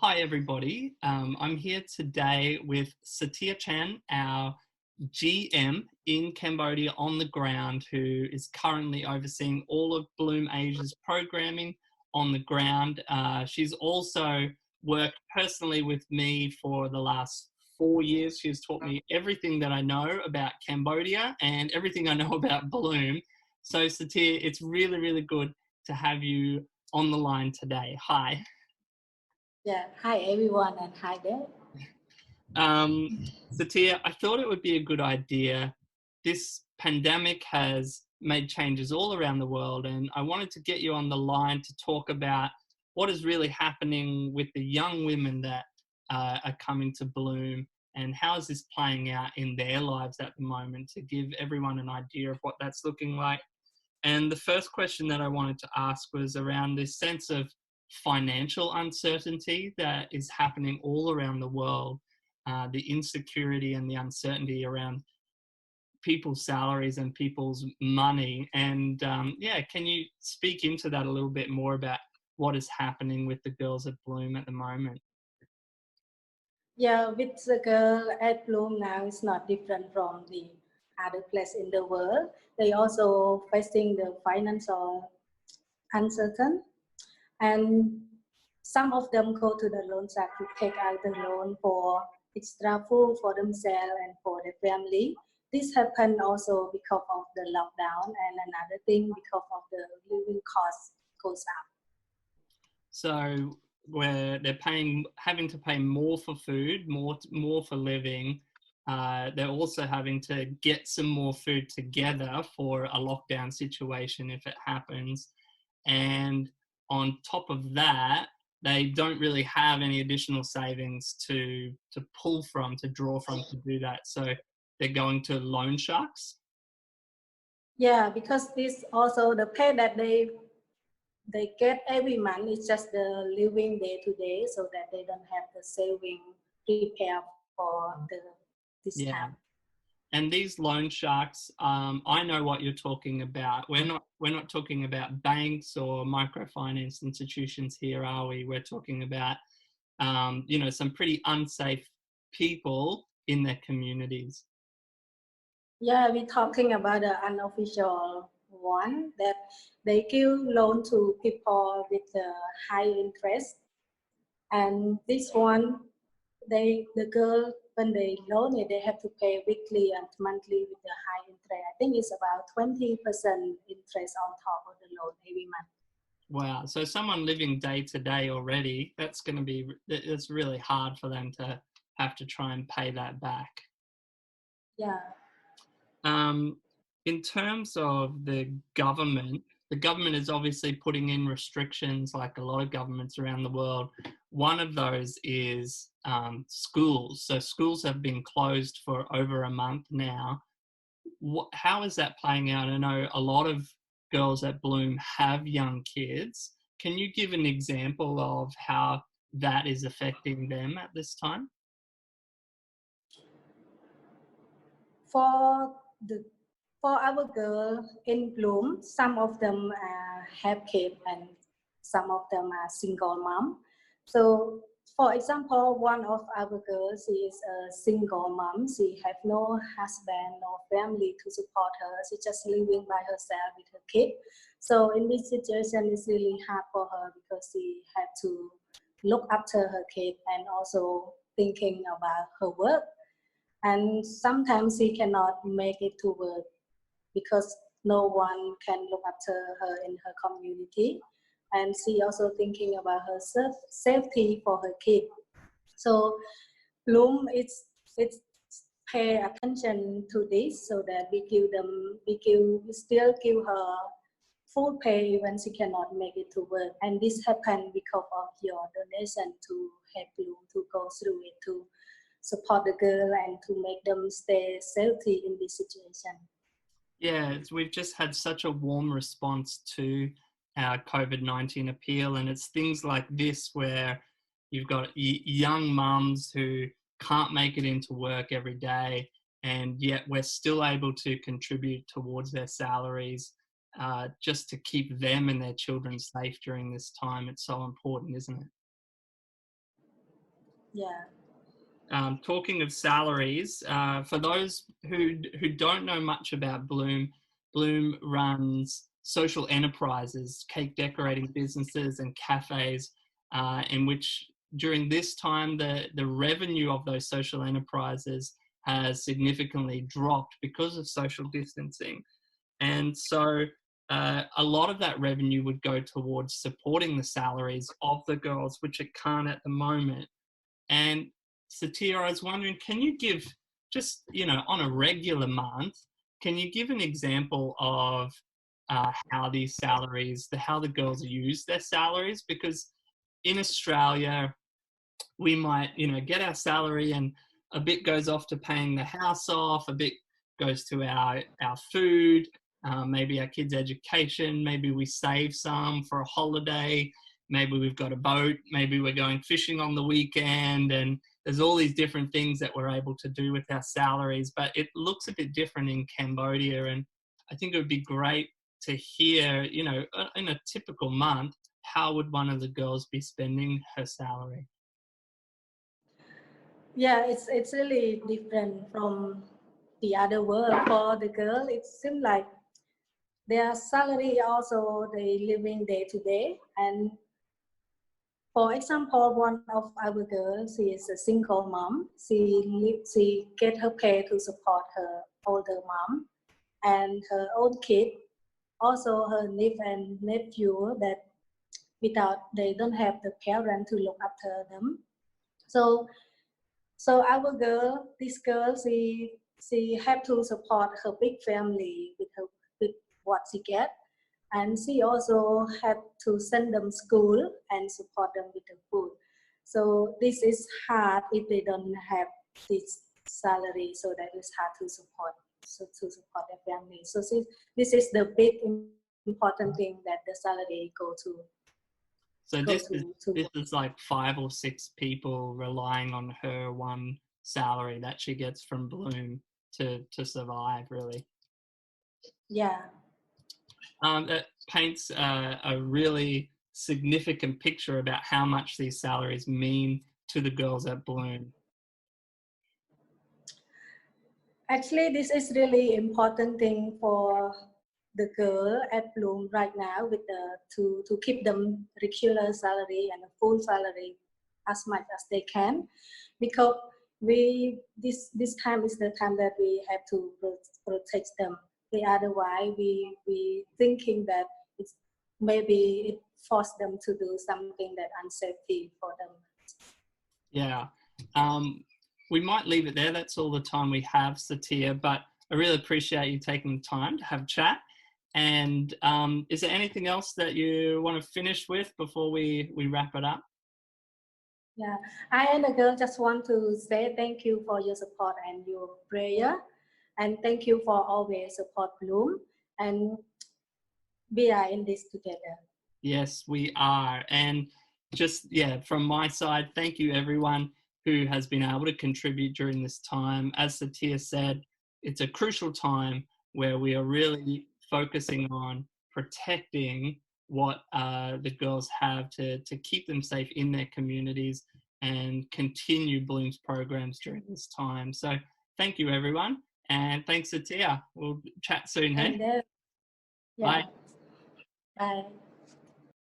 Hi everybody, I'm here today with Sothea Chan, our GM in Cambodia on the ground, who is currently overseeing all of Bloom Asia's programming on the ground. She's also worked personally with me for the last 4 years. She's taught me everything that I know about Cambodia and everything I know about Bloom. So Sothea, it's really, really good to have you on the line today. Hi. Yeah, hi everyone and hi there. Sothea, I thought it would be a good idea. This pandemic has made changes all around the world, and I wanted to get you on the line to talk about what is really happening with the young women that are coming to Bloom, and how is this playing out in their lives at the moment, to give everyone an idea of what that's looking like. And the first question that I wanted to ask was around this sense of financial uncertainty that is happening all around the world, the insecurity and the uncertainty around people's salaries and people's money. And can you speak into that a little bit more about what is happening with the girls at Bloom at the moment? Yeah, with the girl at Bloom now, it's not different from the other place in the world. They also facing the financial uncertain, and some of them go to the loan shark to take out the loan for extra food for themselves and for their family. This happened also because of the lockdown, and another thing because of the living cost goes up. So where they're having to pay more for food, more for living. They're also having to get some more food together for a lockdown situation if it happens. And on top of that, they don't really have any additional savings to pull from, to draw from, to do that. So they're going to loan sharks. Yeah, because this also the pay that they get every month is just the living day to day, so that they don't have the saving prepare for this Yeah. time. And these loan sharks, I know what you're talking about. We're not talking about banks or microfinance institutions here, are we? We're talking about some pretty unsafe people in their communities. Yeah, we're talking about the unofficial one that they give loan to people with high interest, and this one the girl, when they loan it, they have to pay weekly and monthly with the high interest. I think it's about 20% interest on top of the loan every month. Wow. So someone living day to day already, it's really hard for them to have to try and pay that back. Yeah. In terms of the government is obviously putting in restrictions like a lot of governments around the world. One of those is schools. So schools have been closed for over a month now. How is that playing out? I know a lot of girls at Bloom have young kids. Can you give an example of how that is affecting them at this time? For our girl in Bloom, some of them have kids and some of them are single mom. So, for example, one of our girls is a single mom. She have no husband, no family to support her. She's just living by herself with her kid. So, in this situation, it's really hard for her because she had to look after her kid and also thinking about her work. And sometimes she cannot make it to work because no one can look after her in her community, and she also thinking about her safety for her kid. So Bloom it's pay attention to this, so that we still give her full pay even she cannot make it to work. And this happened because of your donation to help Bloom to go through it, to support the girl and to make them stay healthy in this situation. Yeah, we've just had such a warm response to our COVID-19 appeal, and it's things like this where you've got young mums who can't make it into work every day, and yet we're still able to contribute towards their salaries just to keep them and their children safe during this time. It's so important, isn't it? Yeah. Talking of salaries, for those who don't know much about Bloom, Bloom runs social enterprises, cake decorating businesses, and cafes, in which during this time the revenue of those social enterprises has significantly dropped because of social distancing, and so. A lot of that revenue would go towards supporting the salaries of the girls, which it can't at the moment. And Sothea, I was wondering, can you give just, on a regular month, can you give an example of how these salaries, how the girls use their salaries? Because in Australia, we might, get our salary and a bit goes off to paying the house off, a bit goes to our food, maybe our kids' education, maybe we save some for a holiday, maybe we've got a boat, maybe we're going fishing on the weekend, and there's all these different things that we're able to do with our salaries, but it looks a bit different in Cambodia, and I think it would be great to hear, in a typical month, how would one of the girls be spending her salary? Yeah, it's really different from the other world. For the girl, it seems like their salary also they living day to day. And for example, one of our girls, she is a single mom. She get her pay to support her older mom and her own kid, also her niece and nephew that without they don't have the parent to look after them. So our girl, this girl, she have to support her big family with what she get, and she also had to send them school and support them with the food. So this is hard if they don't have this salary. So that is hard to support their family. So this is the big important thing that the salary go to. So this is like 5 or 6 people relying on her one salary that she gets from Bloom to survive, really. Yeah. That paints a really significant picture about how much these salaries mean to the girls at Bloom. Actually, this is really important thing for the girl at Bloom right now with to keep them regular salary and a full salary as much as they can, because this time is the time that we have to protect them. Otherwise, we thinking that it's maybe it forced them to do something that unsafe for them. Yeah. We might leave it there. That's all the time we have, Sothea, but I really appreciate you taking the time to have a chat. And is there anything else that you want to finish with before we wrap it up? Yeah, I and the girl just want to say thank you for your support and your prayer. And thank you for always support Bloom. And we are in this together. Yes, we are. And just, from my side, thank you everyone who has been able to contribute during this time. As Sothea said, it's a crucial time where we are really focusing on protecting what the girls have to keep them safe in their communities and continue Bloom's programs during this time. So thank you everyone. And thanks, Sothea. We'll chat soon, hey? Yeah. Bye. Bye.